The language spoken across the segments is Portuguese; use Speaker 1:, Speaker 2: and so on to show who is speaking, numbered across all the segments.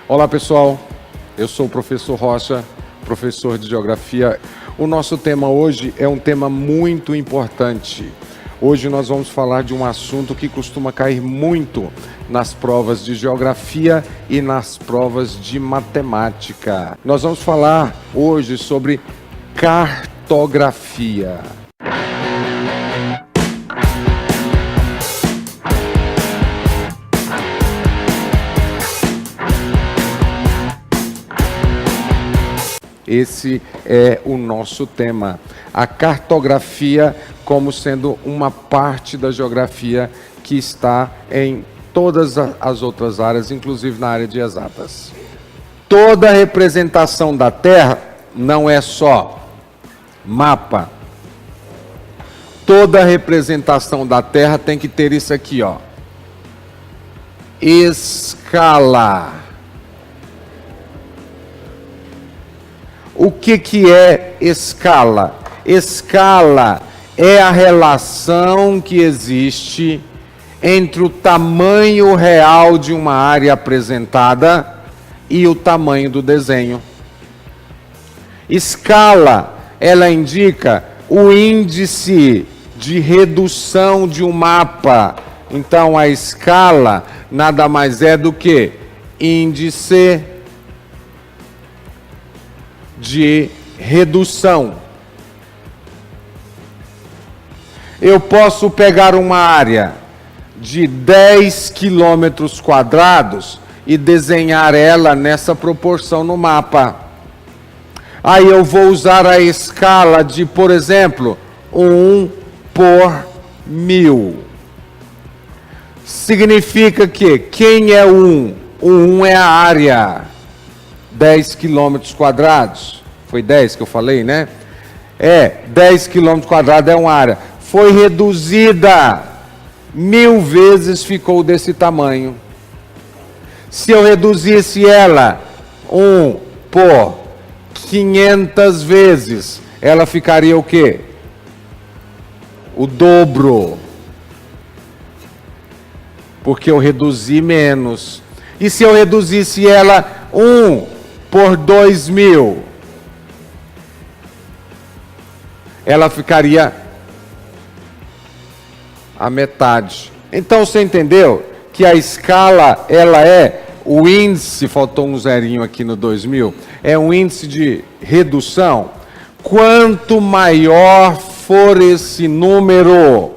Speaker 1: Olá pessoal, eu sou o professor Rocha, professor de Geografia. O nosso tema hoje é um tema muito importante. Hoje nós vamos falar de um assunto que costuma cair muito nas provas de Geografia e nas provas de Matemática. Nós vamos falar hoje sobre cartografia. Esse é o nosso tema, a cartografia como sendo uma parte da geografia que está em todas as outras áreas, inclusive na área de exatas. Toda representação da Terra não é só mapa. Toda representação da Terra tem que ter isso aqui, ó. Escala. O que é escala? Escala é a relação que existe entre o tamanho real de uma área apresentada e o tamanho do desenho. Escala, ela indica o índice de redução de um mapa. Então, a escala nada mais é do que índice de redução. Eu posso pegar uma área de 10 quilômetros quadrados e desenhar ela nessa proporção no mapa. Aí eu vou usar a escala de, por exemplo, 1 por 1000. Significa que quem é 1? O 1 é a área. 10 quilômetros quadrados, foi 10 que eu falei, né? 10 quilômetros quadrados é uma área. Foi reduzida 1000 vezes, ficou desse tamanho. Se eu reduzisse ela 1 por 500 vezes, ela ficaria o quê? O dobro. Porque eu reduzi menos. E se eu reduzisse ela 1 por 2000, ela ficaria a metade. Então você entendeu que a escala, ela é o índice, faltou um zerinho aqui no 2000, é um índice de redução. Quanto maior for esse número,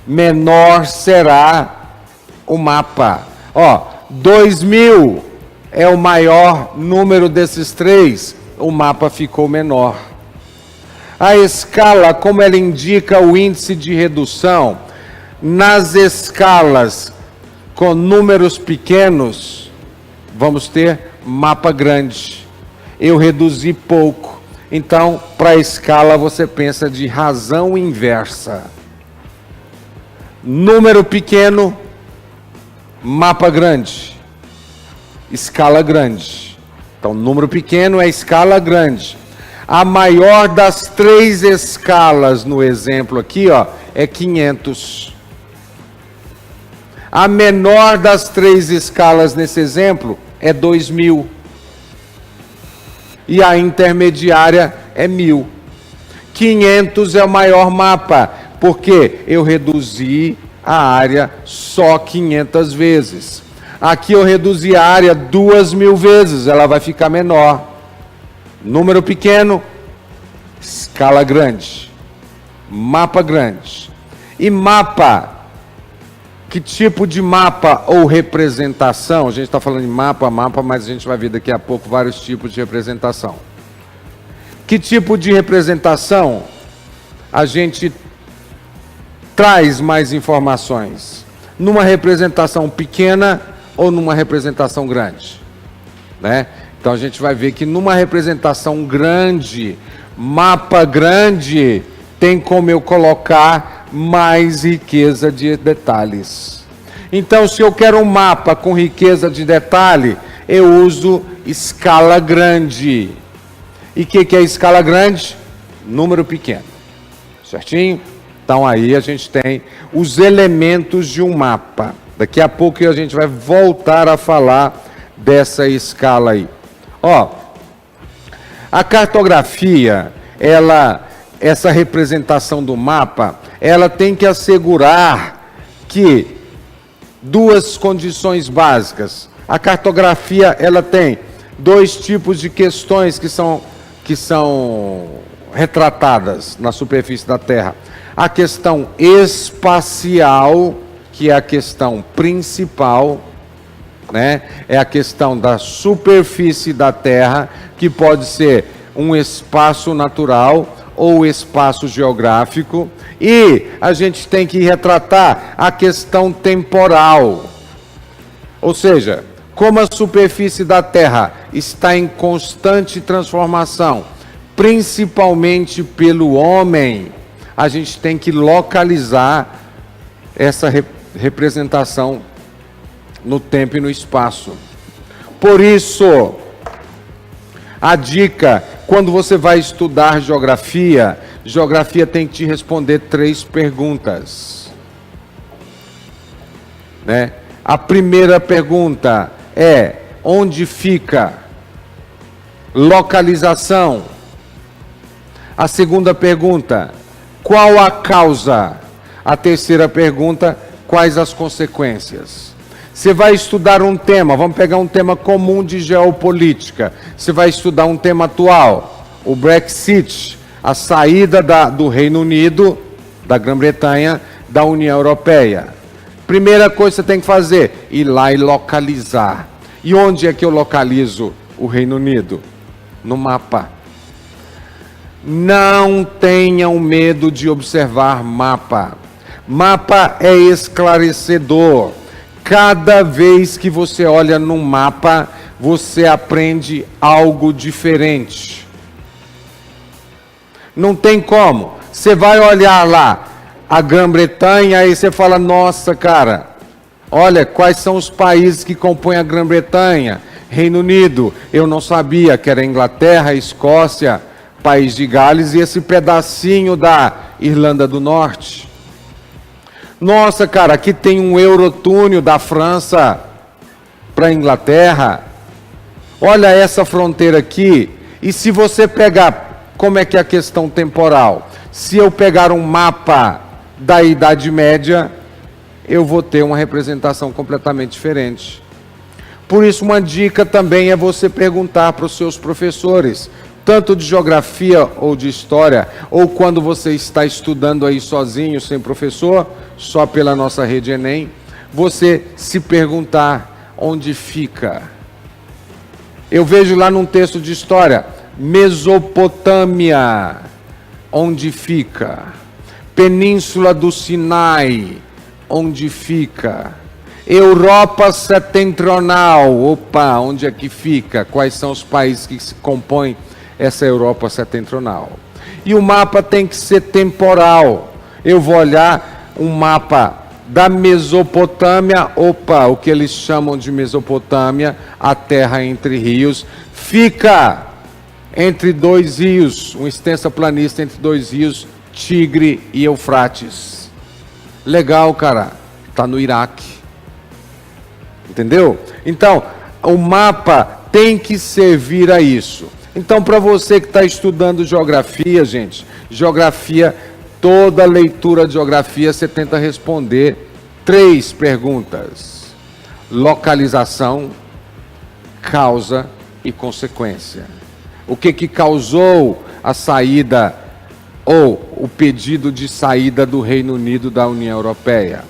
Speaker 1: menor será o mapa. 2000 é o maior número desses três, o mapa ficou menor. A escala, como ela indica o índice de redução, nas escalas com números pequenos, vamos ter mapa grande. Eu reduzi pouco. Então, para a escala, você pensa de razão inversa. Número pequeno, mapa grande. Escala grande. Então, número pequeno é escala grande. A maior das 3 escalas no exemplo aqui, é 500. A menor das 3 escalas nesse exemplo é 2000. E a intermediária é 1000. 500 é o maior mapa, porque eu reduzi a área só 500 vezes. Aqui eu reduzi a área 2000 vezes, ela vai ficar menor. Número pequeno, escala grande, mapa grande. E mapa, que tipo de mapa ou representação? A gente está falando de mapa, mas a gente vai ver daqui a pouco vários tipos de representação. Que tipo de representação a gente traz mais informações? Numa representação pequena ou numa representação grande, né? Então a gente vai ver que numa representação grande, mapa grande, tem como eu colocar mais riqueza de detalhes. Então, se eu quero um mapa com riqueza de detalhe, eu uso escala grande. E o que é escala grande? Número pequeno. Certinho? Então aí a gente tem os elementos de um mapa. Daqui a pouco a gente vai voltar a falar dessa escala aí. Ó, a cartografia, essa representação do mapa, ela tem que assegurar que duas condições básicas. A cartografia, ela tem dois tipos de questões que são retratadas na superfície da Terra. A questão espacial, que é a questão principal, né? É a questão da superfície da Terra, que pode ser um espaço natural ou espaço geográfico, e a gente tem que retratar a questão temporal. Ou seja, como a superfície da Terra está em constante transformação, principalmente pelo homem, a gente tem que localizar essa representação no tempo e no espaço. Por isso, a dica, quando você vai estudar geografia tem que te responder 3 perguntas, né? A primeira pergunta é: onde fica? Localização. A segunda pergunta: qual a causa? A terceira pergunta: quais as consequências? Você vai estudar um tema, vamos pegar um tema comum de geopolítica. Você vai estudar um tema atual, o Brexit, a saída do Reino Unido, da Grã-Bretanha, da União Europeia. Primeira coisa que você tem que fazer, ir lá e localizar. E onde é que eu localizo o Reino Unido? No mapa. Não tenham medo de observar mapa. Mapa é esclarecedor. Cada vez que você olha num mapa, você aprende algo diferente. Não tem como. Você vai olhar lá a Grã-Bretanha, aí você fala: nossa, cara, olha quais são os países que compõem a Grã-Bretanha. Reino Unido, eu não sabia que era Inglaterra, Escócia, País de Gales e esse pedacinho da Irlanda do Norte. Nossa, cara, aqui tem um Eurotúnel da França para a Inglaterra. Olha essa fronteira aqui. E se você pegar, como é que é a questão temporal? Se eu pegar um mapa da Idade Média, eu vou ter uma representação completamente diferente. Por isso, uma dica também é você perguntar para os seus professores, tanto de geografia ou de história, ou quando você está estudando aí sozinho, sem professor, só pela nossa rede Enem, você se perguntar onde fica. Eu vejo lá num texto de história, Mesopotâmia, onde fica? Península do Sinai, onde fica? Europa Setentrional, opa, onde é que fica? Quais são os países que se compõem essa Europa Setentrional? E o mapa tem que ser temporal. Eu vou olhar um mapa da Mesopotâmia, opa, o que eles chamam de Mesopotâmia, a terra entre rios, fica entre 2 rios, uma extensa planície entre 2 rios, Tigre e Eufrates. Legal, cara, está no Iraque. Entendeu? Então, o mapa tem que servir a isso. Então, para você que está estudando geografia, gente, geografia, toda leitura de geografia, você tenta responder 3 perguntas: localização, causa e consequência. O que causou a saída ou o pedido de saída do Reino Unido da União Europeia?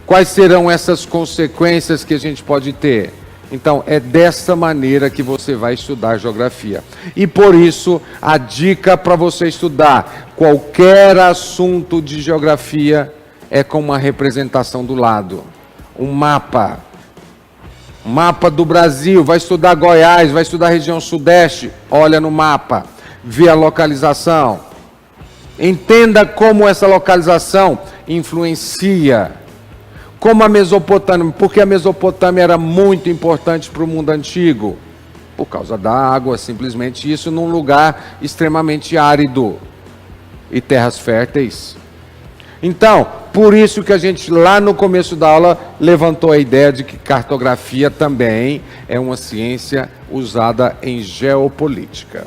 Speaker 1: Quais serão essas consequências que a gente pode ter? Então, é dessa maneira que você vai estudar geografia. E por isso, a dica para você estudar qualquer assunto de geografia é com uma representação do lado. Um mapa. Um mapa do Brasil. Vai estudar Goiás, vai estudar a região sudeste. Olha no mapa. Vê a localização. Entenda como essa localização influencia. Como a Mesopotâmia, porque a Mesopotâmia era muito importante para o mundo antigo, por causa da água, simplesmente isso, num lugar extremamente árido e terras férteis. Então, por isso que a gente lá no começo da aula levantou a ideia de que cartografia também é uma ciência usada em geopolítica.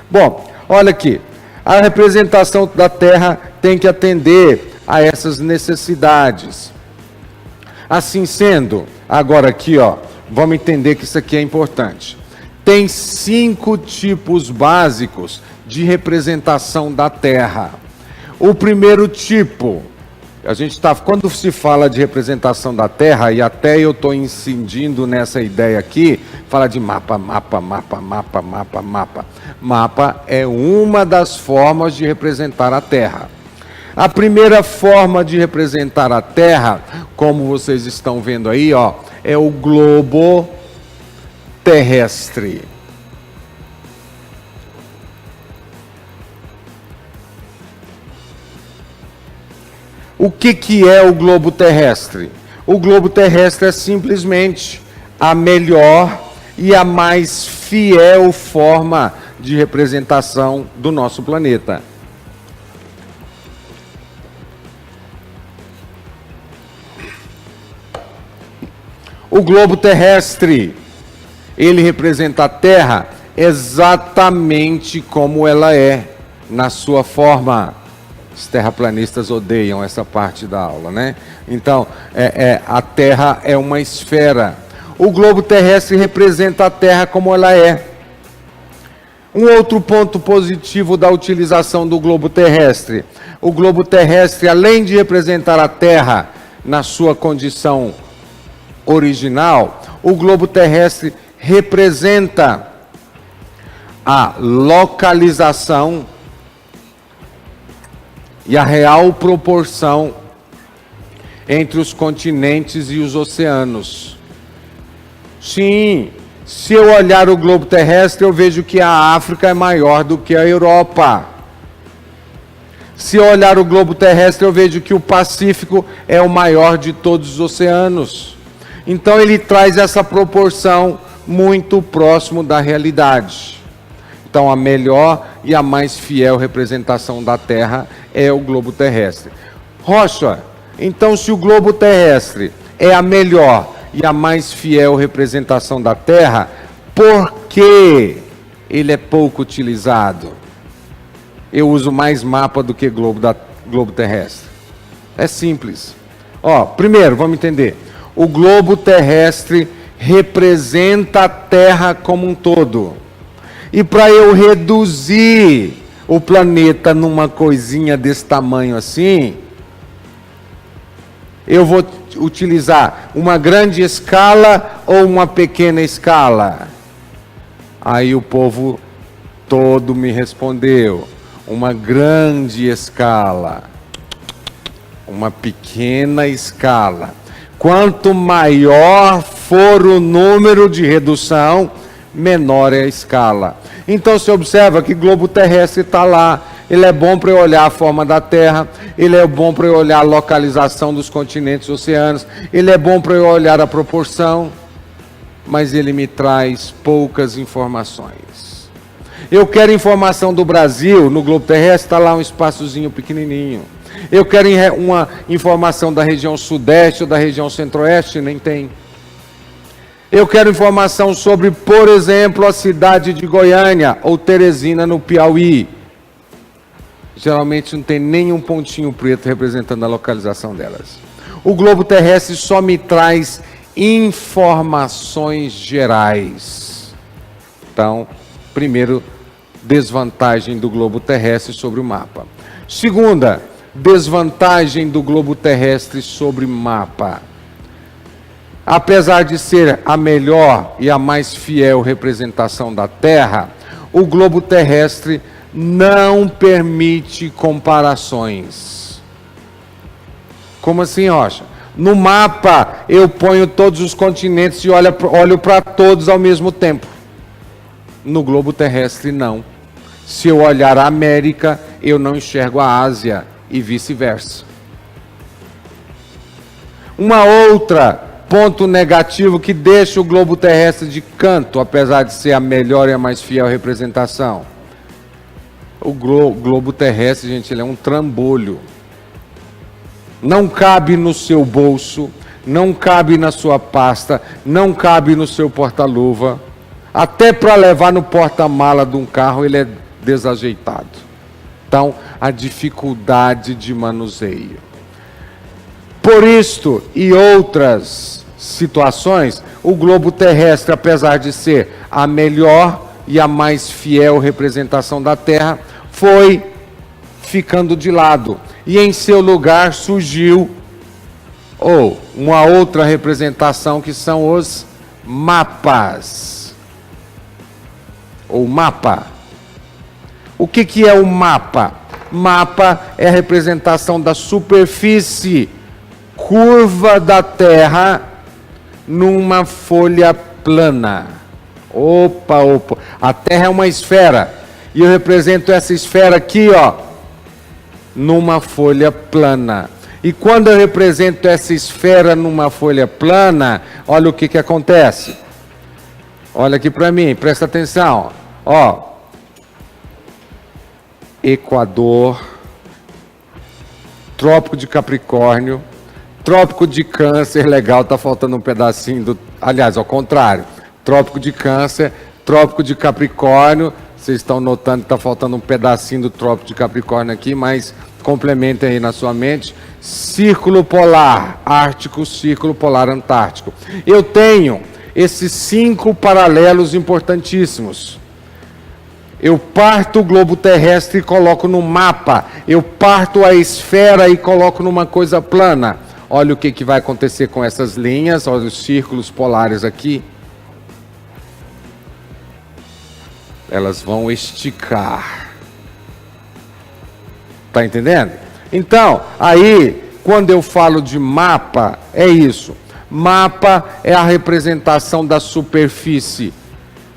Speaker 1: Bom, olha aqui, a representação da Terra tem que atender a essas necessidades. Assim sendo, agora aqui, ó, vamos entender que isso aqui é importante. Tem 5 tipos básicos de representação da Terra. O primeiro tipo, quando se fala de representação da Terra, e até eu estou incidindo nessa ideia aqui, fala de mapa. Mapa é uma das formas de representar a Terra. A primeira forma de representar a Terra, como vocês estão vendo aí, ó, é o globo terrestre. O que é o globo terrestre? O globo terrestre é simplesmente a melhor e a mais fiel forma de representação do nosso planeta. O globo terrestre, ele representa a Terra exatamente como ela é, na sua forma. Os terraplanistas odeiam essa parte da aula, né? Então, a Terra é uma esfera. O globo terrestre representa a Terra como ela é. Um outro ponto positivo da utilização do globo terrestre. O globo terrestre, além de representar a Terra na sua condição original, o globo terrestre representa a localização e a real proporção entre os continentes e os oceanos. Sim, se eu olhar o globo terrestre, eu vejo que a África é maior do que a Europa. Se eu olhar o globo terrestre, eu vejo que o Pacífico é o maior de todos os oceanos. Então ele traz essa proporção muito próximo da realidade. Então a melhor e a mais fiel representação da Terra é o globo terrestre. Rocha, então se o globo terrestre é a melhor e a mais fiel representação da Terra, por que ele é pouco utilizado? Eu uso mais mapa do que globo terrestre. É simples. Ó, primeiro, vamos entender. O globo terrestre representa a Terra como um todo. E para eu reduzir o planeta numa coisinha desse tamanho assim, eu vou utilizar uma grande escala ou uma pequena escala? Aí o povo todo me respondeu: uma grande escala, uma pequena escala. Quanto maior for o número de redução, menor é a escala. Então você observa que o globo terrestre está lá. Ele é bom para eu olhar a forma da Terra, ele é bom para eu olhar a localização dos continentes e oceanos, ele é bom para eu olhar a proporção, mas ele me traz poucas informações. Eu quero informação do Brasil, no globo terrestre está lá um espaçozinho pequenininho. Eu quero uma informação da região sudeste ou da região centro-oeste, nem tem. Eu quero informação sobre, por exemplo, a cidade de Goiânia ou Teresina, no Piauí. Geralmente não tem nenhum pontinho preto representando a localização delas. O globo terrestre só me traz informações gerais. Então, primeiro, desvantagem do globo terrestre sobre o mapa. Segunda, desvantagem do globo terrestre sobre mapa. Apesar de ser a melhor e a mais fiel representação da Terra, o globo terrestre não permite comparações. Como assim, Rocha? No mapa eu ponho todos os continentes e olho para todos ao mesmo tempo. No globo terrestre não. Se eu olhar a América, eu não enxergo a Ásia e vice-versa. Uma outra ponto negativo que deixa o globo terrestre de canto, apesar de ser a melhor e a mais fiel representação. O globo terrestre, gente, ele é um trambolho. não cabe no seu bolso, não cabe na sua pasta, não cabe no seu porta-luva. Até para levar no porta-mala de um carro ele é desajeitado. Então, a dificuldade de manuseio. Por isto e outras situações, o globo terrestre, apesar de ser a melhor e a mais fiel representação da Terra, foi ficando de lado. E em seu lugar surgiu uma outra representação, que são os mapas. O mapa. O que é o mapa? Mapa é a representação da superfície curva da Terra numa folha plana. Opa. A Terra é uma esfera. E eu represento essa esfera aqui, numa folha plana. E quando eu represento essa esfera numa folha plana, olha o que acontece. Olha aqui para mim, presta atenção. Equador, Trópico de Capricórnio, Trópico de Câncer, legal, tá faltando um pedacinho do... Aliás, ao contrário. Trópico de Câncer, Trópico de Capricórnio. Vocês estão notando que está faltando um pedacinho do Trópico de Capricórnio aqui, mas complementem aí na sua mente. Círculo polar ártico, círculo polar antártico. Eu tenho esses 5 paralelos importantíssimos. Eu parto o globo terrestre e coloco no mapa. Eu parto a esfera e coloco numa coisa plana. Olha o que vai acontecer com essas linhas. Olha os círculos polares aqui. Elas vão esticar. Está entendendo? Então, aí, quando eu falo de mapa, é isso. Mapa é a representação da superfície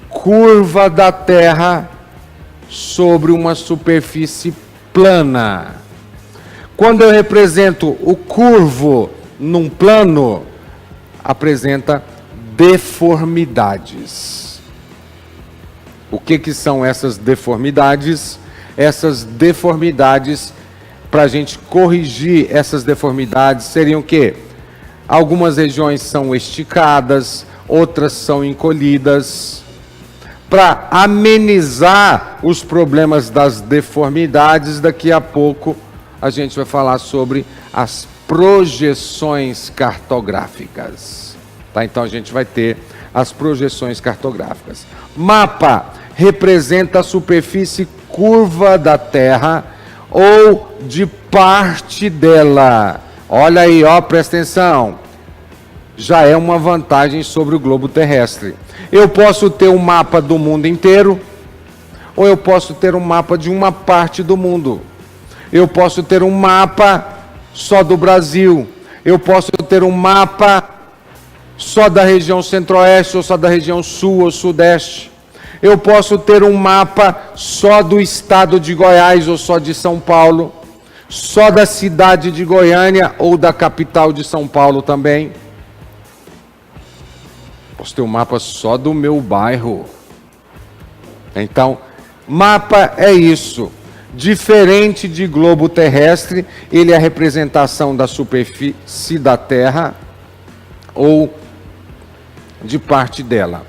Speaker 1: curva da Terra sobre uma superfície plana. Quando eu represento o curvo num plano, apresenta deformidades. O que são essas deformidades? Essas deformidades, para a gente corrigir essas deformidades, seriam o quê? Algumas regiões são esticadas, outras são encolhidas. Para amenizar os problemas das deformidades, daqui a pouco a gente vai falar sobre as projeções cartográficas. Tá? Então a gente vai ter as projeções cartográficas. Mapa representa a superfície curva da Terra ou de parte dela. Olha aí, presta atenção. Já é uma vantagem sobre o globo terrestre. Eu posso ter um mapa do mundo inteiro, ou eu posso ter um mapa de uma parte do mundo. Eu posso ter um mapa só do Brasil. Eu posso ter um mapa só da região centro-oeste, ou só da região sul ou sudeste. Eu posso ter um mapa só do estado de Goiás, ou só de São Paulo. Só da cidade de Goiânia, ou da capital de São Paulo também. Posso ter um mapa só do meu bairro. Então, mapa é isso. Diferente de globo terrestre, ele é a representação da superfície da Terra ou de parte dela.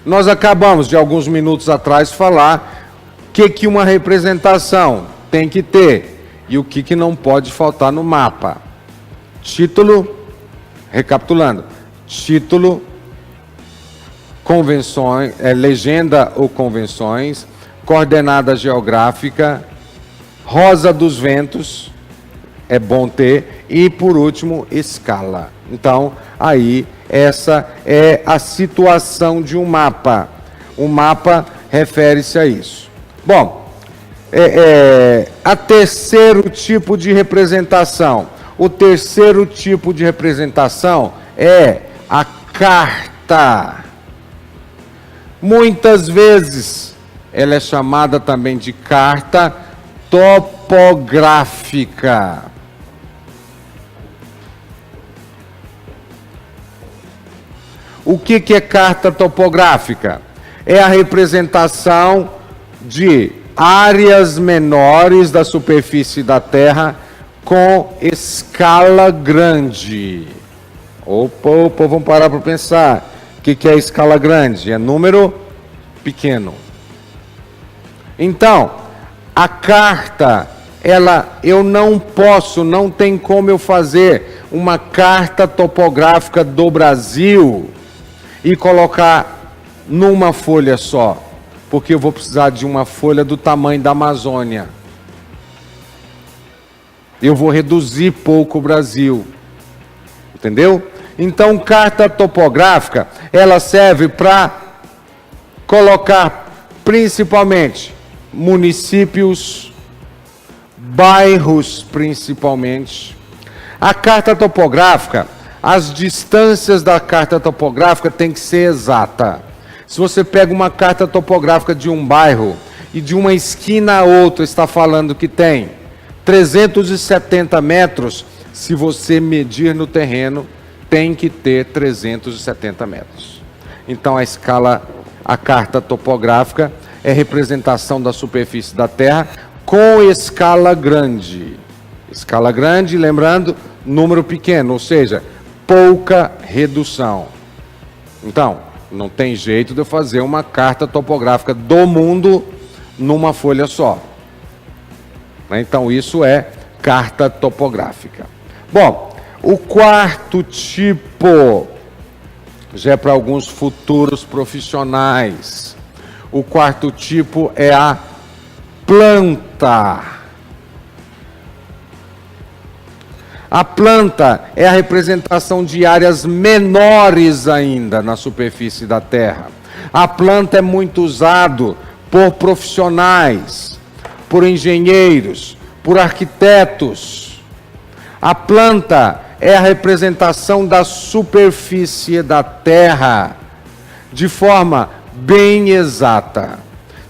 Speaker 1: Nós acabamos de alguns minutos atrás falar que uma representação tem que ter e o que não pode faltar no mapa. Título, recapitulando, título, convenções, legenda ou convenções, coordenada geográfica, rosa dos ventos, é bom ter, e por último, escala. Então, aí, essa é a situação de um mapa. O mapa refere-se a isso. Bom, a terceiro tipo de representação. O terceiro tipo de representação é a carta. Muitas vezes ela é chamada também de carta topográfica. O que é carta topográfica? É a representação de áreas menores da superfície da Terra com escala grande. Opa, vamos parar para pensar. O que é escala grande? É número pequeno. Então, a carta, eu não posso, não tem como eu fazer uma carta topográfica do Brasil e colocar numa folha só, porque eu vou precisar de uma folha do tamanho da Amazônia. Eu vou reduzir pouco o Brasil. Entendeu? Então, carta topográfica, ela serve para colocar principalmente municípios, bairros principalmente. A carta topográfica, as distâncias da carta topográfica tem que ser exata. Se você pega uma carta topográfica de um bairro e de uma esquina a outra está falando que tem 370 metros, se você medir no terreno, tem que ter 370 metros. Então a carta topográfica é representação da superfície da Terra com escala grande. Escala grande, lembrando, número pequeno, ou seja, pouca redução. Então, não tem jeito de eu fazer uma carta topográfica do mundo numa folha só. Então, isso é carta topográfica. Bom, o quarto tipo, já é para alguns futuros profissionais. O quarto tipo é a planta. A planta é a representação de áreas menores ainda na superfície da Terra. A planta é muito usado por profissionais, por engenheiros, por arquitetos. A planta é a representação da superfície da Terra de forma bem exata.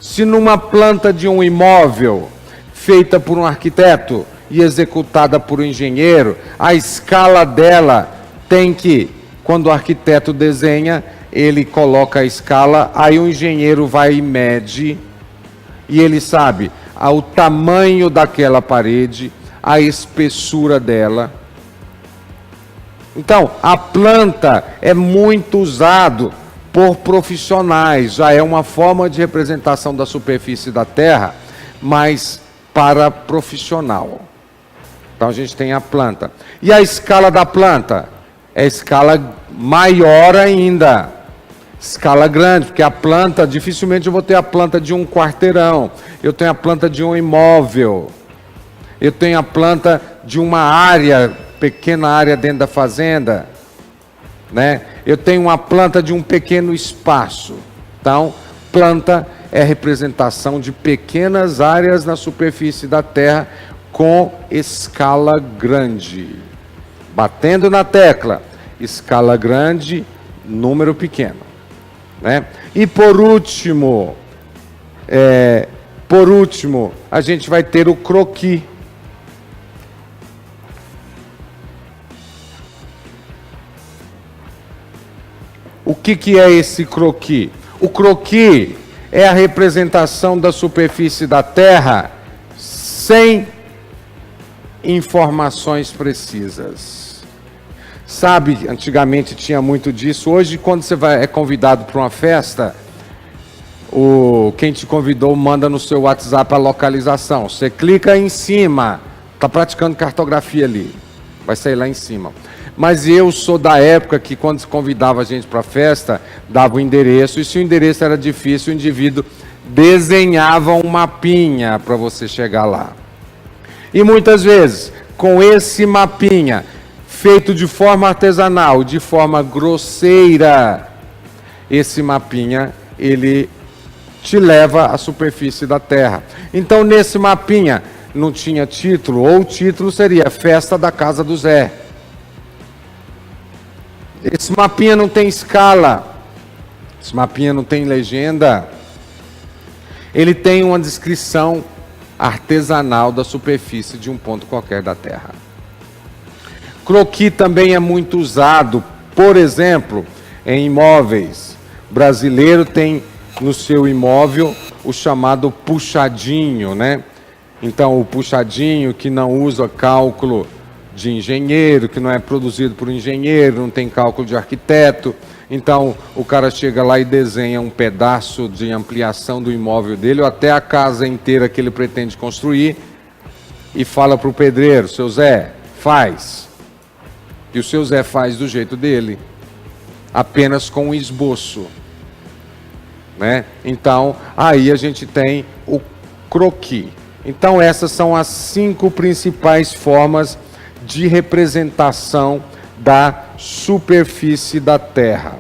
Speaker 1: Se numa planta de um imóvel feita por um arquiteto e executada por um engenheiro, a escala dela tem que, quando o arquiteto desenha, ele coloca a escala, aí o engenheiro vai e mede, e ele sabe o tamanho daquela parede, a espessura dela. Então, a planta é muito usado por profissionais, já é uma forma de representação da superfície da Terra, mas para profissional. Então a gente tem a planta. E a escala da planta? É escala maior ainda. Escala grande, porque a planta, dificilmente eu vou ter a planta de um quarteirão. Eu tenho a planta de um imóvel. Eu tenho a planta de uma área, pequena área dentro da fazenda, né? Eu tenho uma planta de um pequeno espaço. Então, planta é representação de pequenas áreas na superfície da Terra com escala grande. Batendo na tecla, escala grande, número pequeno, né? E por último, a gente vai ter o croquis. O que é esse croquis? O croquis é a representação da superfície da Terra sem informações precisas. Sabe, antigamente tinha muito disso. Hoje, quando você é convidado para uma festa, quem te convidou manda no seu WhatsApp a localização. Você clica em cima, está praticando cartografia ali, vai sair lá em cima. Mas eu sou da época que, quando se convidava a gente para a festa, dava o endereço, e se o endereço era difícil, o indivíduo desenhava um mapinha para você chegar lá. E muitas vezes, com esse mapinha, feito de forma artesanal, de forma grosseira, esse mapinha, ele te leva à superfície da Terra. Então, nesse mapinha, não tinha título, ou o título seria Festa da Casa do Zé. Esse mapinha não tem escala, esse mapinha não tem legenda, ele tem uma descrição artesanal da superfície de um ponto qualquer da Terra. Croquis também é muito usado, por exemplo, em imóveis. O brasileiro tem no seu imóvel o chamado puxadinho, né? Então, o puxadinho, que não usa cálculo de engenheiro, que não é produzido por engenheiro, não tem cálculo de arquiteto. Então, o cara chega lá e desenha um pedaço de ampliação do imóvel dele, ou até a casa inteira que ele pretende construir, e fala para o pedreiro: seu Zé, faz. E o seu Zé faz do jeito dele, apenas com um esboço, né? Então, aí a gente tem o croquis. Então, essas são as 5 principais formas de representação da superfície da Terra.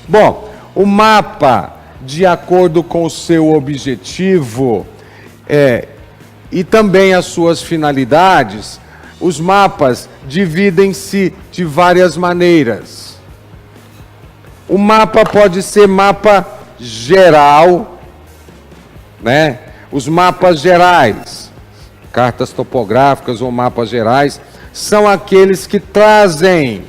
Speaker 1: Bom, o mapa, de acordo com o seu objetivo e também as suas finalidades, os mapas dividem-se de várias maneiras. O mapa pode ser mapa geral, né? Os mapas gerais, cartas topográficas ou mapas gerais, são aqueles que trazem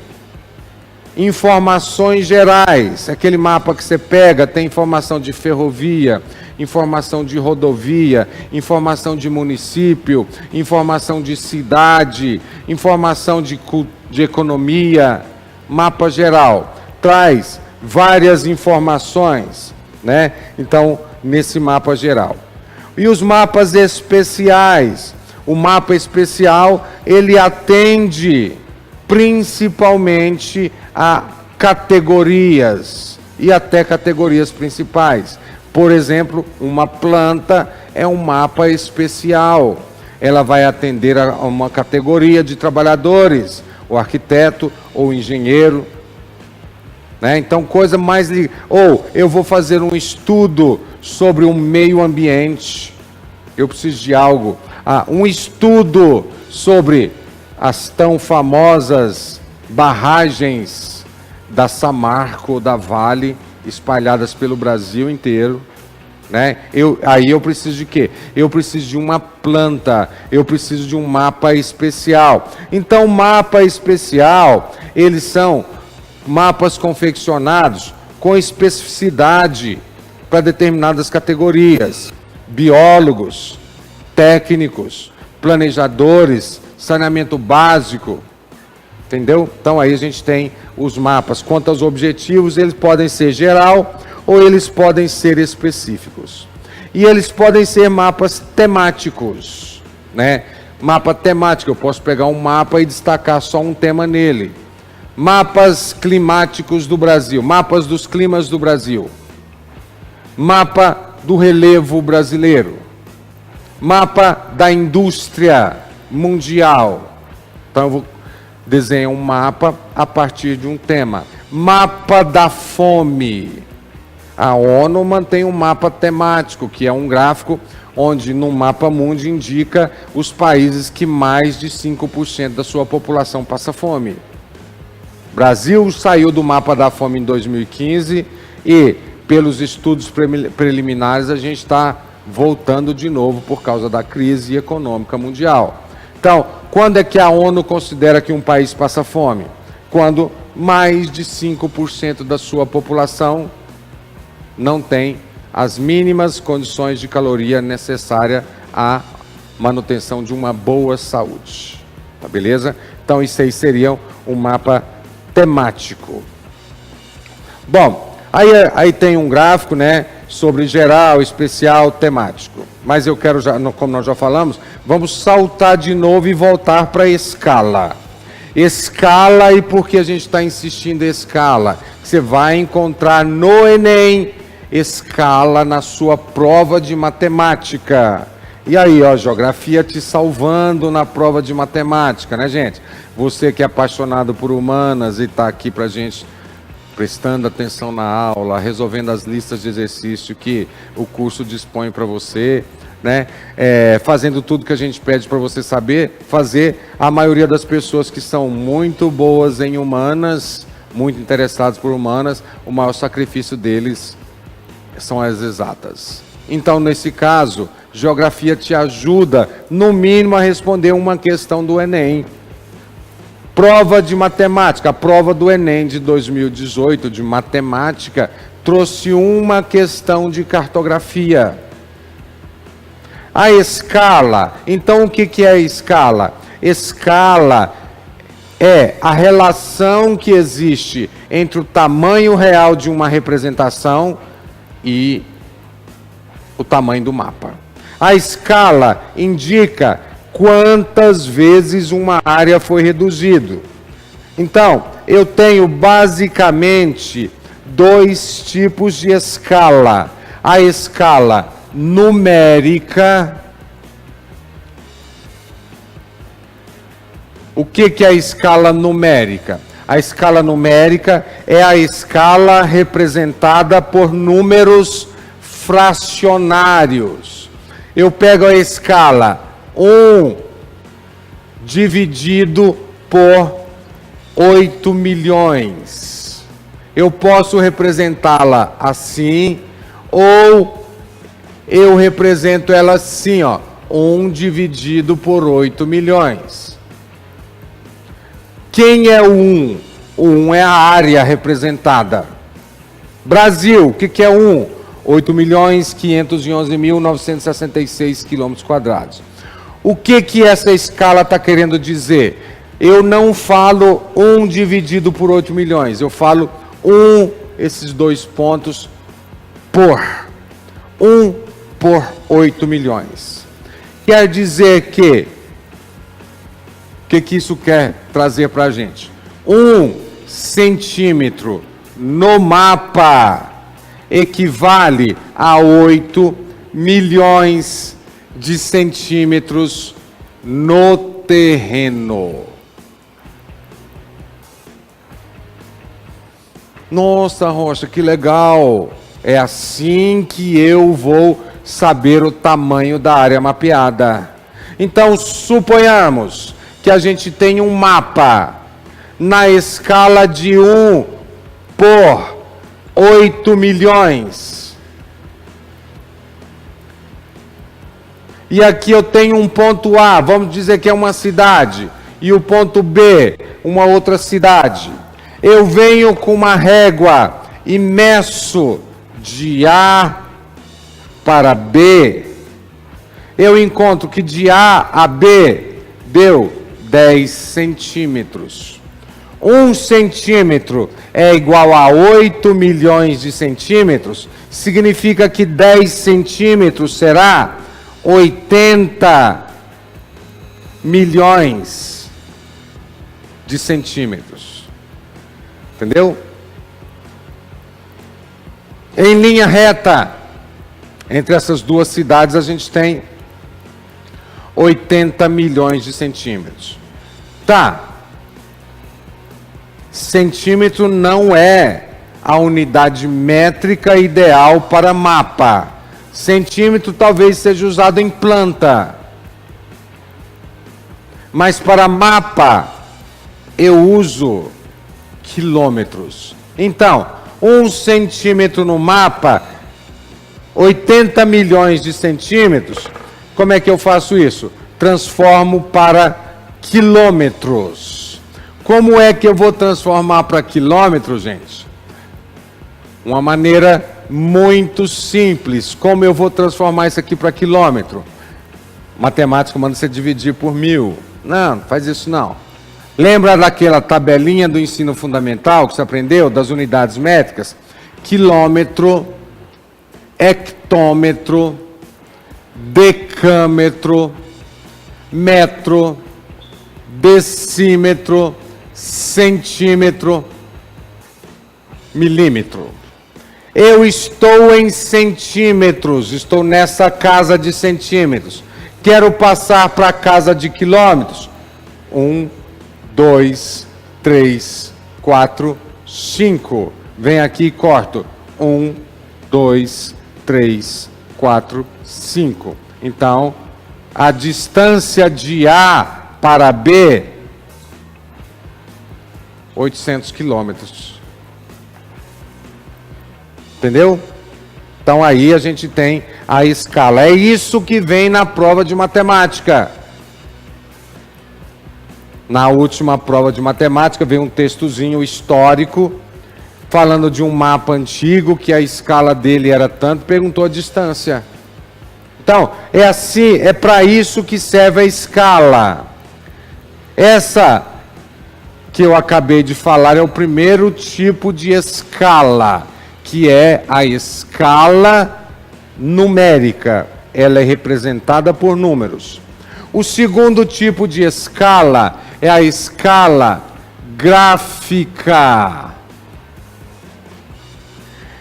Speaker 1: informações gerais. Aquele mapa que você pega tem informação de ferrovia, informação de rodovia, informação de município, informação de cidade, informação de economia. Mapa geral traz várias informações, né? Então, nesse mapa geral. E os mapas especiais? O mapa especial, ele atende principalmente a categorias e até categorias principais. Por exemplo, uma planta é um mapa especial. Ela vai atender a uma categoria de trabalhadores, o arquiteto ou o engenheiro, né? Então, coisa mais... Ou eu vou fazer um estudo sobre o meio ambiente. Eu preciso de algo. Um estudo sobre as tão famosas barragens da Samarco ou da Vale, espalhadas pelo Brasil inteiro, né? Aí eu preciso de quê? Eu preciso de uma planta, eu preciso de um mapa especial. Então, mapa especial, eles são mapas confeccionados com especificidade para determinadas categorias. Biólogos, técnicos, planejadores, saneamento básico, entendeu? Então aí a gente tem os mapas. Quanto aos objetivos, eles podem ser geral ou eles podem ser específicos. E eles podem ser mapas temáticos, né? Mapa temático, eu posso pegar um mapa e destacar só um tema nele. Mapas climáticos do Brasil, mapas dos climas do Brasil. Mapa do relevo brasileiro. Mapa da indústria mundial. Então eu vou desenhar um mapa a partir de um tema. Mapa da fome. A ONU mantém um mapa temático, que é um gráfico onde no mapa mundi indica os países que mais de 5% da sua população passa fome. Brasil saiu do mapa da fome em 2015 e, pelos estudos preliminares, a gente está voltando de novo por causa da crise econômica mundial. Então, quando é que a ONU considera que um país passa fome? Quando mais de 5% da sua população não tem as mínimas condições de caloria necessária à manutenção de uma boa saúde. Tá beleza? Então, isso aí seria um mapa temático. Bom, aí tem um gráfico, né, sobre geral, especial, temático. Mas eu quero, como nós já falamos, vamos saltar de novo e voltar para a escala. Escala, e por que a gente está insistindo em escala? Você vai encontrar no Enem escala na sua prova de matemática. E aí, ó, geografia te salvando na prova de matemática, né, gente? Você que é apaixonado por humanas e está aqui para a gente prestando atenção na aula, resolvendo as listas de exercício que o curso dispõe para você, né? Fazendo tudo que a gente pede para você saber fazer. A maioria das pessoas que são muito boas em humanas, muito interessadas por humanas, o maior sacrifício deles são as exatas. Então, nesse caso, geografia te ajuda, no mínimo, a responder uma questão do Enem. Prova de matemática, a prova do Enem de 2018 de matemática trouxe uma questão de cartografia. A escala, então o que é a escala? Escala é a relação que existe entre o tamanho real de uma representação e o tamanho do mapa. A escala indica quantas vezes uma área foi reduzida. Então, eu tenho basicamente dois tipos de escala. A escala numérica. O que é a escala numérica? A escala numérica é a escala representada por números fracionários. Eu pego a escala 1 dividido por 8 milhões. Eu posso representá-la assim, ou eu represento ela assim, ó, 1 dividido por 8 milhões. Quem é o 1? O 1 é a área representada. Brasil, o que é 1? 8.511.966 quilômetros quadrados. O que essa escala está querendo dizer? Eu não falo 1 dividido por 8 milhões, eu falo 1, esses dois pontos, por 1 por 8 milhões. Quer dizer que, o que isso quer trazer para a gente? 1 centímetro no mapa equivale a 8 milhões de centímetros no terreno. Nossa, Rocha, que legal! É assim que eu vou saber o tamanho da área mapeada. Então, suponhamos que a gente tem um mapa na escala de 1 por 8 milhões. E aqui eu tenho um ponto A, vamos dizer que é uma cidade, e o ponto B, uma outra cidade. Eu venho com uma régua e meço de A para B. Eu encontro que de A a B deu 10 centímetros. 1 centímetro é igual a 8 milhões de centímetros, significa que 10 centímetros será 80 milhões de centímetros. Entendeu? Em linha reta, entre essas duas cidades, a gente tem 80 milhões de centímetros. Tá. Centímetro não é a unidade métrica ideal para mapa. Centímetro talvez seja usado em planta. Mas para mapa, eu uso quilômetros. Então, 1 centímetro no mapa, 80 milhões de centímetros. Como é que eu faço isso? Transformo para quilômetros. Como é que eu vou transformar para quilômetros, gente? Uma maneira muito simples. Como eu vou transformar isso aqui para quilômetro? Matemática manda você dividir por 1000. Não, não faz isso não. Lembra daquela tabelinha do ensino fundamental que você aprendeu, das unidades métricas? Quilômetro, hectômetro, decâmetro, metro, decímetro, centímetro, milímetro. Eu estou em centímetros, estou nessa casa de centímetros. Quero passar para a casa de quilômetros. 1, 2, 3, 4, 5. Vem aqui e corto. 1, 2, 3, 4, 5. Então, a distância de A para B, 800 quilômetros. Entendeu? Então aí a gente tem a escala. É isso que vem na prova de matemática. Na última prova de matemática veio um textozinho histórico falando de um mapa antigo que a escala dele era tanto, perguntou a distância. Então, é assim, é para isso que serve a escala. Essa que eu acabei de falar é o primeiro tipo de escala, que é a escala numérica. Ela é representada por números. O segundo tipo de escala é a escala gráfica.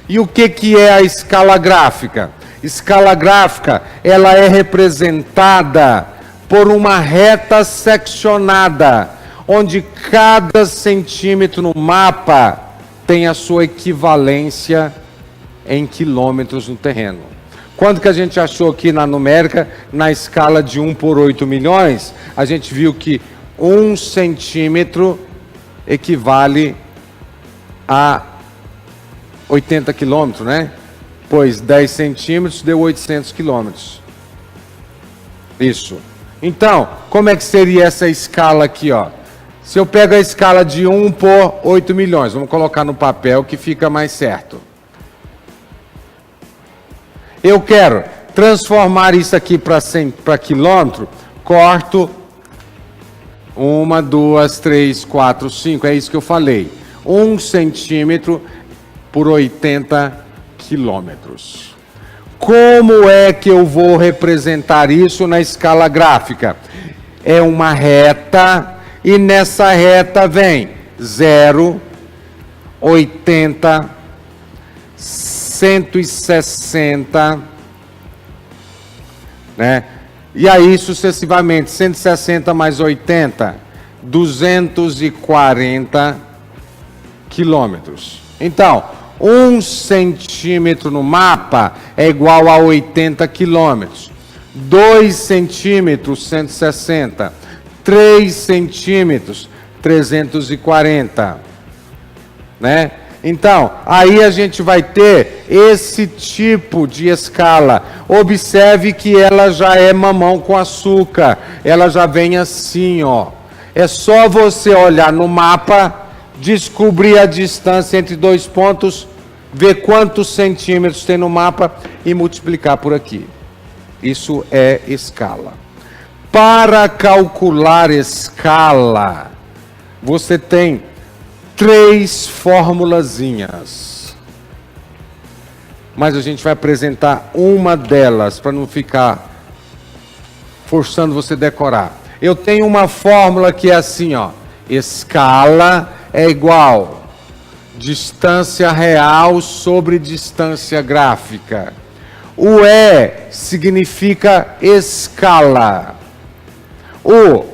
Speaker 1: E o que é a escala gráfica? Escala gráfica, ela é representada por uma reta seccionada, onde cada centímetro no mapa tem a sua equivalência em quilômetros no terreno. Quando que a gente achou aqui na numérica, na escala de 1 por 8 milhões, a gente viu que 1 centímetro equivale a 80 quilômetros, né? Pois 10 centímetros deu 800 quilômetros. Isso. Então, como é que seria essa escala aqui, ó? Se eu pego a escala de 1 por 8 milhões, vamos colocar no papel que fica mais certo. Eu quero transformar isso aqui para quilômetro, corto 1, 2, 3, 4, 5, é isso que eu falei. 1 centímetro por 80 quilômetros. Como é que eu vou representar isso na escala gráfica? É uma reta, e nessa reta vem 0, 80, 160, né? E aí sucessivamente, 160 mais 80, 240 quilômetros. Então, 1 centímetro no mapa é igual a 80 quilômetros. 2 centímetros, 160. 3 centímetros, 340. Né? Então, aí a gente vai ter esse tipo de escala. Observe que ela já é mamão com açúcar. Ela já vem assim, ó. É só você olhar no mapa, descobrir a distância entre dois pontos, ver quantos centímetros tem no mapa e multiplicar por aqui. Isso é escala. Para calcular escala, você tem 3 formulazinhas. Mas a gente vai apresentar uma delas para não ficar forçando você a decorar. Eu tenho uma fórmula que é assim, ó. Escala é igual distância real sobre distância gráfica. O E significa escala. O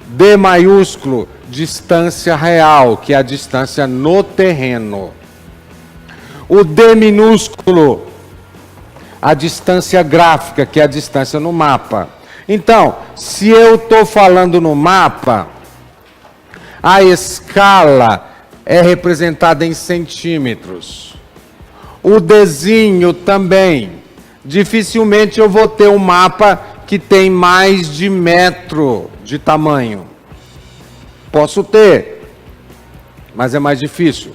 Speaker 1: D maiúsculo, distância real, que é a distância no terreno. O D minúsculo, a distância gráfica, que é a distância no mapa. Então, se eu estou falando no mapa, a escala é representada em centímetros. O Dzinho também. Dificilmente eu vou ter um mapa que tem mais de metro de tamanho. Posso ter, mas é mais difícil.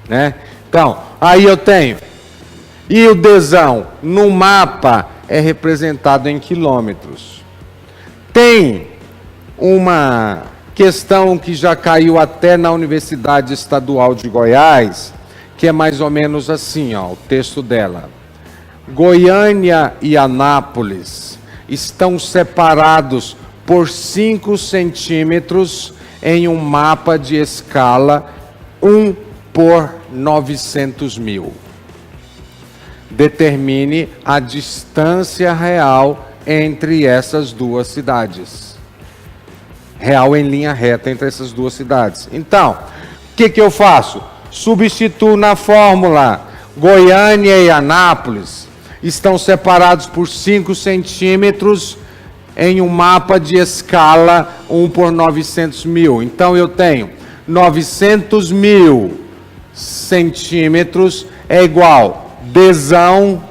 Speaker 1: Né? Então, aí eu tenho. E o Dzão no mapa é representado em quilômetros. Tem uma questão que já caiu até na Universidade Estadual de Goiás, que é mais ou menos assim, ó, o texto dela. Goiânia e Anápolis estão separados por 5 centímetros em um mapa de escala 1 por 900 mil. Determine a distância real entre essas duas cidades. Real em linha reta entre essas duas cidades. Então, o que eu faço? Substituo na fórmula. Goiânia e Anápolis estão separados por 5 centímetros em um mapa de escala 1 por 900 mil. Então, eu tenho 900 mil centímetros é igual Dzão,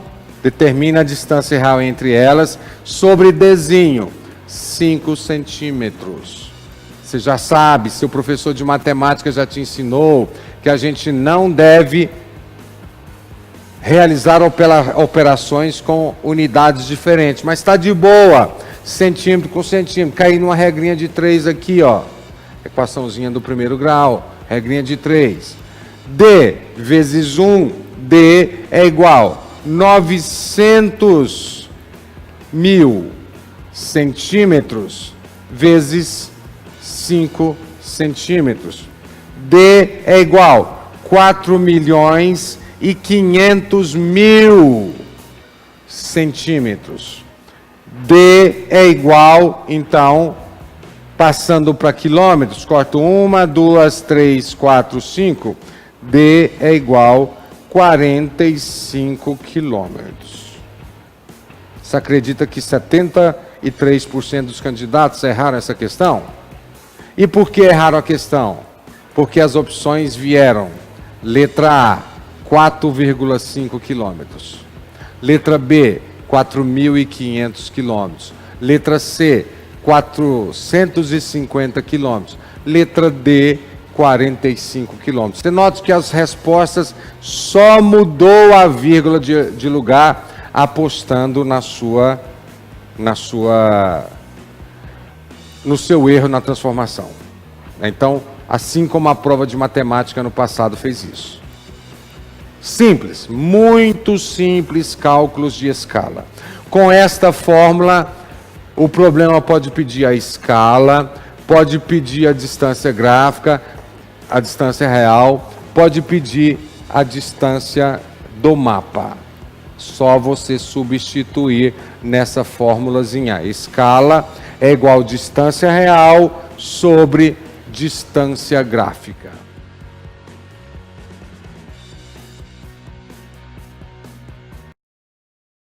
Speaker 1: determina a distância real entre elas, sobre Dzinho, 5 centímetros. Você já sabe, seu professor de matemática já te ensinou que a gente não deve realizar operações com unidades diferentes, mas está de boa, centímetro com centímetro. Cair numa regrinha de 3 aqui, ó, equaçãozinha do primeiro grau, regrinha de 3. D vezes 1, D é igual 900 mil centímetros vezes 5 centímetros. D é igual 4.500.000 centímetros. D é igual, então, passando para quilômetros, corto 1, 2, 3, 4, 5. D é igual 45 quilômetros. Você acredita que 73% dos candidatos erraram essa questão? E por que erraram a questão? Porque as opções vieram: letra A, 4,5 quilômetros. Letra B, 4.500 quilômetros. Letra C, 450 quilômetros. Letra D, 45 quilômetros. Você nota que as respostas só mudou a vírgula de lugar apostando no seu erro na transformação. Então, assim como a prova de matemática no passado fez isso. Simples, muito simples, cálculos de escala. Com esta fórmula, o problema pode pedir a escala, pode pedir a distância gráfica, a distância real, pode pedir a distância do mapa. Só você substituir nessa fórmulazinha. Escala é igual distância real sobre distância gráfica.